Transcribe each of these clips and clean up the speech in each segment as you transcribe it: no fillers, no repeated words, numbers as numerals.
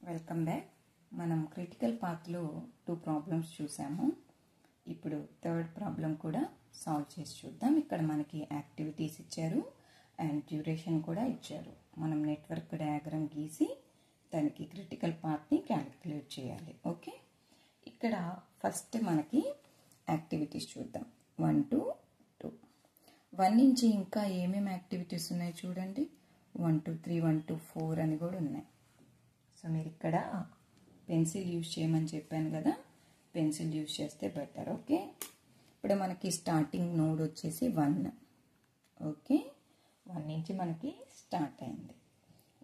Welcome back. మనం critical పాత్లో 2 problems చూసాము. ఇప్పుడు థర్డ్ ప్రాబ్లం కూడా సాల్వ్ చేసి చూద్దాం. ఇక్కడ మనకి యాక్టివిటీస్ ఇచ్చారు అండ్ డ్యూరేషన్ కూడా ఇచ్చారు. మనం నెట్వర్క్ డయాగ్రామ్ గీసి దానికి క్రిటికల్ పాత్ని క్యాలిక్యులేట్ చేయాలి. ఓకే, ఇక్కడ ఫస్ట్ మనకి యాక్టివిటీస్ చూద్దాం. 1 to 2. 1 నుంచి ఇంకా ఏమేమి యాక్టివిటీస్ ఉన్నాయి చూడండి. 1 to 3, 1 to 4 అని కూడా ఉన్నాయి. సో మీరు ఇక్కడ పెన్సిల్ యూజ్ చేయమని చెప్పాను కదా, పెన్సిల్ యూజ్ చేస్తే బెటర్. ఓకే, ఇప్పుడు మనకి స్టార్టింగ్ నోడ్ వచ్చేసి 1. ఓకే, 1 నుంచి మనకి స్టార్ట్ అయింది.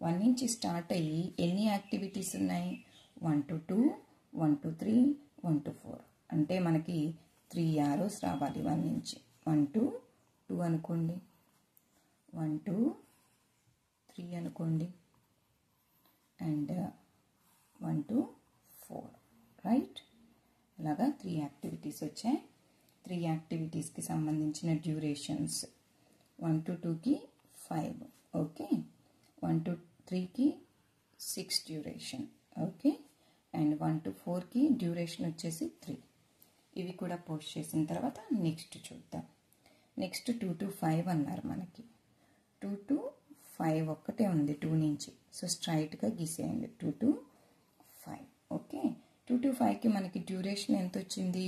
1 నుంచి స్టార్ట్ అయ్యి ఎన్ని యాక్టివిటీస్ ఉన్నాయి? 1 to 2, 1 to 3, 1 to 4. అంటే మనకి 3 arrows రావాలి. 1 నుంచి 1 to 2 అనుకోండి, 1 to 3 అనుకోండి, అండ్ 1 to 4, రైట్? అలాగా 3 యాక్టివిటీస్ వచ్చాయి. 3 యాక్టివిటీస్కి సంబంధించిన డ్యూరేషన్స్ 1 to 2కి 5. ఓకే, 1 to 3కి 6 డ్యూరేషన్. ఓకే, అండ్ 1 to 4కి డ్యూరేషన్ వచ్చేసి 3. ఇవి కూడా పోస్ట్ చేసిన తర్వాత నెక్స్ట్ చూద్దాం. నెక్స్ట్ 2 to 5 అన్నారు మనకి. 2 to 5 ఒక్కటే ఉంది 2 నుంచి. సో స్ట్రైట్గా గీసేయండి 2 to 5. ఓకే, 2 to 5కి మనకి డ్యూరేషన్ ఎంత వచ్చింది?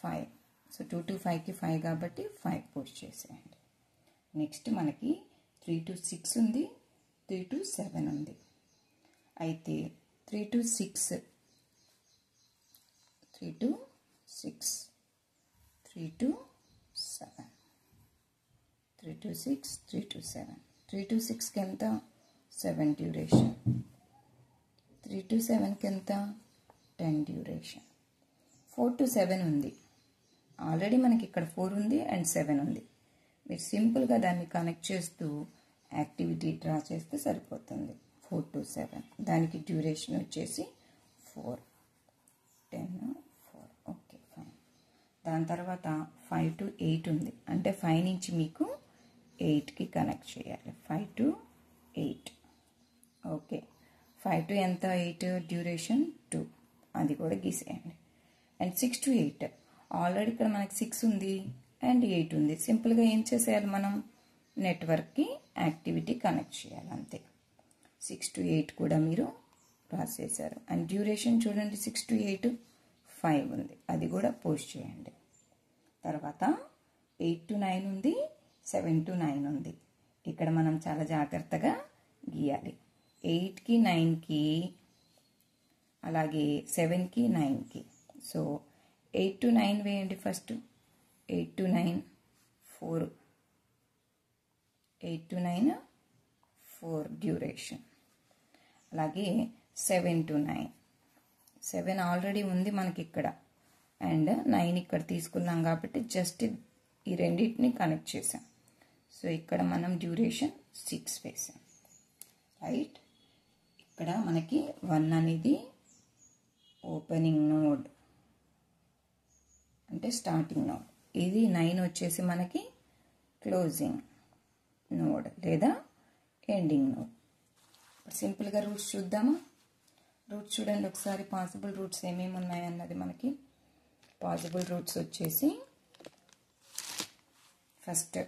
5. సో 2 to 5కి 5 కాబట్టి 5 పోస్ట్ చేసేయండి. నెక్స్ట్ మనకి 3 to 6 ఉంది, 3 to 7 ఉంది. అయితే 3 to 6, 3 to 6, 3 to 7, 3 to 6, 3 to 7. 3 to 6కి ఎంత? 7 డ్యూరేషన్. 3 to 7కి ఎంత? 10 డ్యూరేషన్. 4 to 7 ఉంది. ఆల్రెడీ మనకి ఇక్కడ 4 ఉంది అండ్ 7 ఉంది. మీరు సింపుల్గా దాన్ని కనెక్ట్ చేస్తూ యాక్టివిటీ డ్రా చేస్తే సరిపోతుంది. 4 to 7 దానికి డ్యూరేషన్ వచ్చేసి 4, 10, 4. Okay, fine. దాని తర్వాత 5 to 8 ఉంది. అంటే 5 నుంచి మీకు 8కి కనెక్ట్ చేయాలి. 5 to 8. ఓకే, 5 to ఎంత? 8 డ్యూరేషన్ 2. అది కూడా గీసేయండి. అండ్ 6 to 8 ఆల్రెడీ ఇక్కడ మనకి 6 ఉంది అండ్ 8 ఉంది. సింపుల్గా ఏం చేసేయాలి? మనం నెట్వర్క్కి యాక్టివిటీ కనెక్ట్ చేయాలి, అంతే. 6 to 8 కూడా మీరు రాసేసారు. అండ్ డ్యూరేషన్ చూడండి, 6 to 8 5 ఉంది. అది కూడా పోస్ట్ చేయండి. తర్వాత 8 to 9 ఉంది, 7 to 9 ఉంది. ఇక్కడ మనం చాలా జాగ్రత్తగా గీయాలి. 8కి 9కి అలాగే 7కి 9కి. సో 8 to 9 వేయండి ఫస్ట్. 8 to 9 4, 8 to 9 4 duration. అలాగే 7 to 9, 7 ఆల్రెడీ ఉంది మనకి ఇక్కడ అండ్ 9 ఇక్కడ తీసుకున్నాం కాబట్టి జస్ట్ ఈ రెండింటిని కనెక్ట్ చేసాం. సో ఇక్కడ మనం డ్యూరేషన్ 6 వేసాం, రైట్? ఇక్కడ మనకి 1 అనేది ఓపెనింగ్ నోడ్, అంటే స్టార్టింగ్ నోడ్. ఇది 9 వచ్చేసి మనకి క్లోజింగ్ నోడ్ లేదా ఎండింగ్ నోడ్. సింపుల్గా రూట్స్ చూద్దామా? రూట్స్ చూడండి ఒకసారి. పాసిబుల్ రూట్స్ ఏమేమి ఉన్నాయన్నది మనకి. పాసిబుల్ రూట్స్ వచ్చేసి ఫస్ట్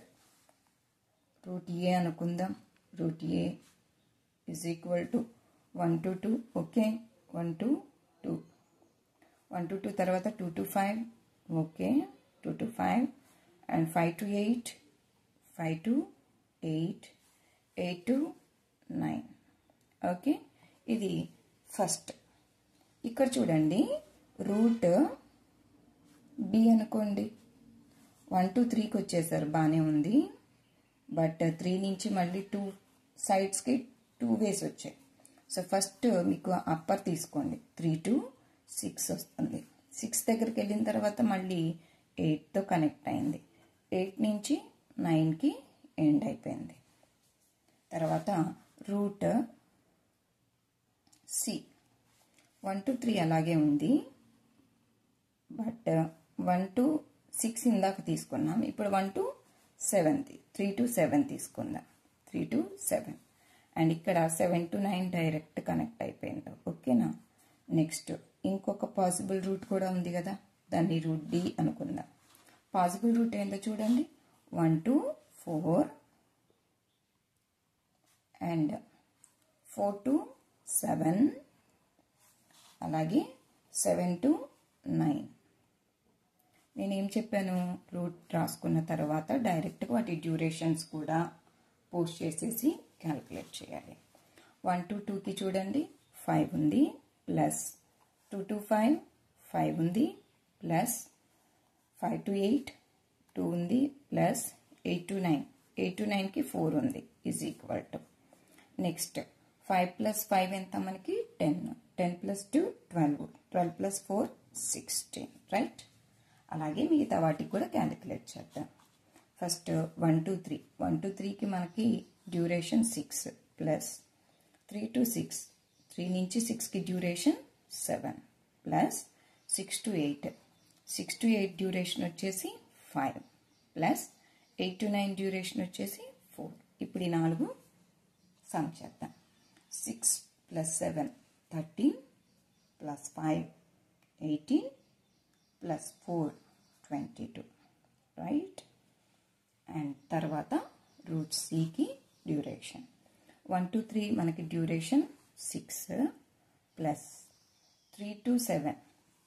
రూట్ ఏ అనుకుందాం. Route A is equal to 1 to 2. Okay, 1 to 2, 1 to 2 తర్వాత 2 to 5. Okay, 2 to 5 and 5 to 8, 5 to 8, 8 to 9. Okay, ఇది ఫస్ట్. ఇక్కడ చూడండి రూట్ బి అనుకోండి. 1 to 3కి వచ్చేసారు, బాగానే ఉంది. బట్ 3 నుంచి మళ్ళీ 2 సైడ్స్కి 2 వేస్ వచ్చాయి. సో ఫస్ట్ మీకు అప్పర్ తీసుకోండి. 3 to 6 వస్తుంది. 6 దగ్గరికి వెళ్ళిన తర్వాత మళ్ళీ 8తో కనెక్ట్ అయింది. 8 నుంచి 9కి ఎండ్ అయిపోయింది. తర్వాత రూట్ సి 1 to 3 అలాగే ఉంది. బట్ 1 to 6 ఇందాక తీసుకున్నాం. ఇప్పుడు 1 to 7, 3 to 7 తీసుకుందాం. 3 to 7 అండ్ ఇక్కడ 7 to 9 డైరెక్ట్ కనెక్ట్ అయిపోయింది. ఓకేనా? నెక్స్ట్ ఇంకొక పాసిబుల్ రూట్ కూడా ఉంది కదా, దాన్ని రూట్ డి అనుకుందాం. పాసిబుల్ రూట్ ఏందో చూడండి. 1 to 4 అండ్ 4 to 7 అలాగే 7 to 9. నేనేం చెప్పాను, రూట్ రాసుకున్న తర్వాత డైరెక్ట్గా వాటి డ్యూరేషన్స్ కూడా పోస్ట్ చేసేసి క్యాలిక్యులేట్ చేయాలి. 1 to 2కి చూడండి 5 ఉంది, ప్లస్ 2 to 5 5 ఉంది, ప్లస్ 5 to 8 2 ఉంది, ప్లస్ 8 to 9 8 to 9కి 4 ఉంది, is equal to next 5 plus 5 ఎంత మనకి 10 10 plus 2 12 12 plus 4 16, రైట్? అలాగే మిగతా వాటికి కూడా క్యాలిక్యులేట్ చేద్దాం. ఫస్ట్ 1 to 3 1 to 3కి మనకి డ్యూరేషన్ 6 ప్లస్ 3 to 6 3 నుంచి 6కి duration 7 plus 6 to 8 6 to 8 duration వచ్చేసి 5 ప్లస్ 8 to 9 డ్యూరేషన్ వచ్చేసి 4. ఇప్పుడు ఈ 4 సమ్ చేద్దాం. 6 plus 7 13 plus 5 18 plus 4 22, right? And తర్వాత రూట్ సికి డ్యూరేషన్ 1 to 3 మనకి డ్యూరేషన్ 6 ప్లస్ 3 to 7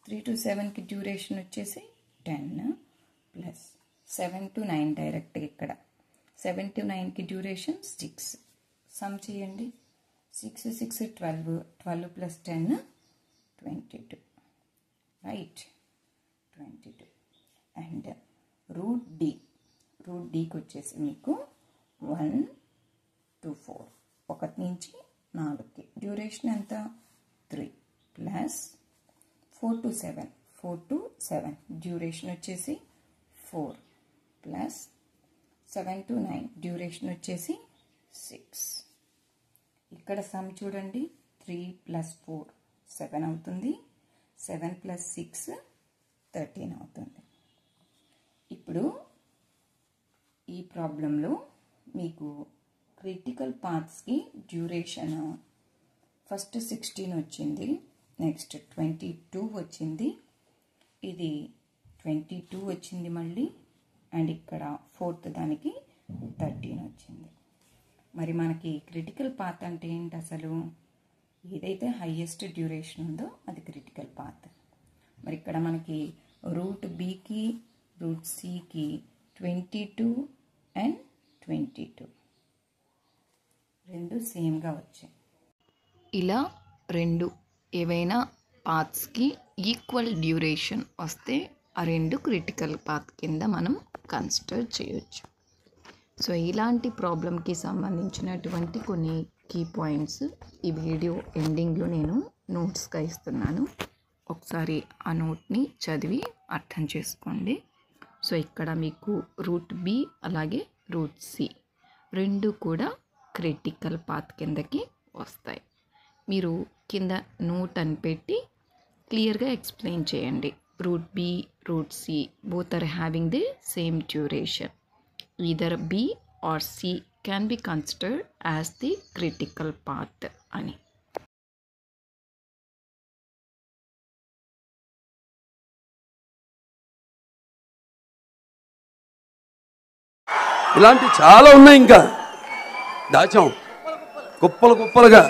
3 to 7కి డ్యూరేషన్ వచ్చేసి 10 ప్లస్ 7 to 9 డైరెక్ట్గా ఇక్కడ 7 to 9కి డ్యూరేషన్ 6. సమ్ చేయండి. 6 6 12 12 plus 10 22, రైట్? 22. అండ్ రూట్ డీకి వచ్చేసి మీకు 1 to 4 1 నుంచి 4కి డ్యూరేషన్ ఎంత 3 ప్లస్ 4 to 7 డ్యూరేషన్ వచ్చేసి 4 ప్లస్ 7 to 9 డ్యూరేషన్ వచ్చేసి 6. ఇక్కడ సమ్ చూడండి. 3 plus 4 7 అవుతుంది, 7 plus 6 13 అవుతుంది. ఇప్పుడు ఈ ప్రాబ్లంలో మీకు క్రిటికల్ పాత్స్కి డ్యూరేషన్ ఫస్ట్ 16 వచ్చింది, నెక్స్ట్ 22 వచ్చింది, ఇది 22 వచ్చింది మళ్ళీ, అండ్ ఇక్కడ 4th దానికి 13 వచ్చింది. మరి మనకి క్రిటికల్ పాత్ అంటే ఏంటి అసలు? ఏదైతే హైయెస్ట్ డ్యూరేషన్ ఉందో అది క్రిటికల్ పాత్. మరి ఇక్కడ మనకి రూట్ బికి రూట్ సికి 22 అండ్ 22 రెండు సేమ్గా వచ్చాయి. ఇలా రెండు ఏవైనా పాత్స్కి ఈక్వల్ డ్యూరేషన్ వస్తే ఆ రెండు క్రిటికల్ పాత్ కింద మనం కన్సిడర్ చేయొచ్చు. సో ఇలాంటి ప్రాబ్లంకి సంబంధించినటువంటి కొన్ని కీ పాయింట్స్ ఈ వీడియో ఎండింగ్లో నేను నోట్స్గా ఇస్తున్నాను. ఒకసారి ఆ నోట్ని చదివి అర్థం చేసుకోండి. సో ఇక్కడ మీకు రూట్ బి అలాగే రూట్ సి రెండు కూడా క్రిటికల్ పాత్ కిందకి వస్తాయి. మీరు కింద నోట్ అని పెట్టి క్లియర్గా ఎక్స్ప్లెయిన్ చేయండి. Route B route C both are having the same duration. either B or C can be considered as the critical path అని. ఇలాంటి చాలా ఉన్నాయి, ఇంకా దాచాం కుప్పలు కుప్పలుగా.